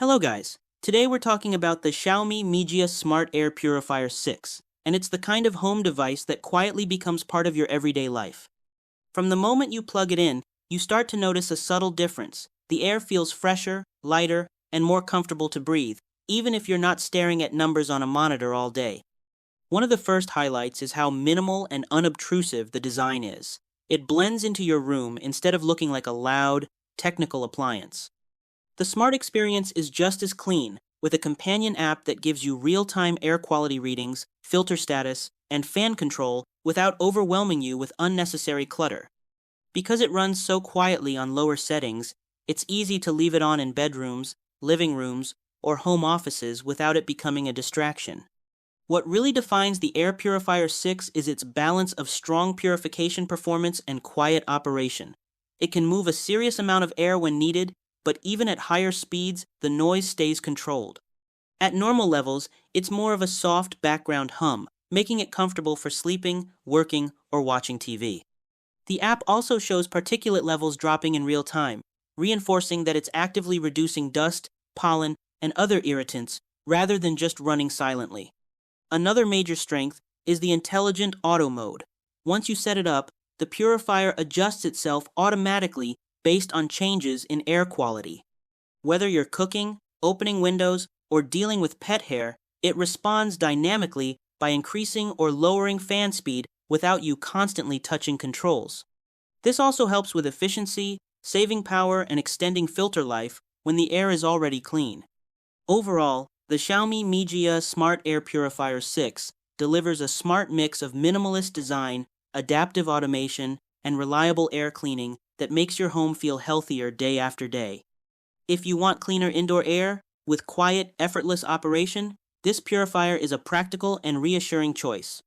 Hello guys, today we're talking about the Xiaomi Mijia Smart Air Purifier 6, and it's the kind of home device that quietly becomes part of your everyday life. From the moment you plug it in, you start to notice a subtle difference. The air feels fresher, lighter, and more comfortable to breathe, even if you're not staring at numbers on a monitor all day. One of the first highlights is how minimal and unobtrusive the design is. It blends into your room instead of looking like a loud, technical appliance. The smart experience is just as clean, with a companion app that gives you real-time air quality readings, filter status, and fan control without overwhelming you with unnecessary clutter. Because it runs so quietly on lower settings, it's easy to leave it on in bedrooms, living rooms, or home offices without it becoming a distraction. What really defines the Air Purifier 6 is its balance of strong purification performance and quiet operation. It can move a serious amount of air when needed, but even at higher speeds, the noise stays controlled. At normal levels, it's more of a soft background hum, making it comfortable for sleeping, working, or watching TV. The app also shows particulate levels dropping in real time, reinforcing that it's actively reducing dust, pollen, and other irritants, rather than just running silently. Another major strength is the intelligent auto mode. Once you set it up, the purifier adjusts itself automatically based on changes in air quality. Whether you're cooking, opening windows, or dealing with pet hair, it responds dynamically by increasing or lowering fan speed without you constantly touching controls. This also helps with efficiency, saving power, and extending filter life when the air is already clean. Overall, the Xiaomi Mijia Smart Air Purifier 6 delivers a smart mix of minimalist design, adaptive automation, and reliable air cleaning that makes your home feel healthier day after day. If you want cleaner indoor air with quiet, effortless operation, this purifier is a practical and reassuring choice.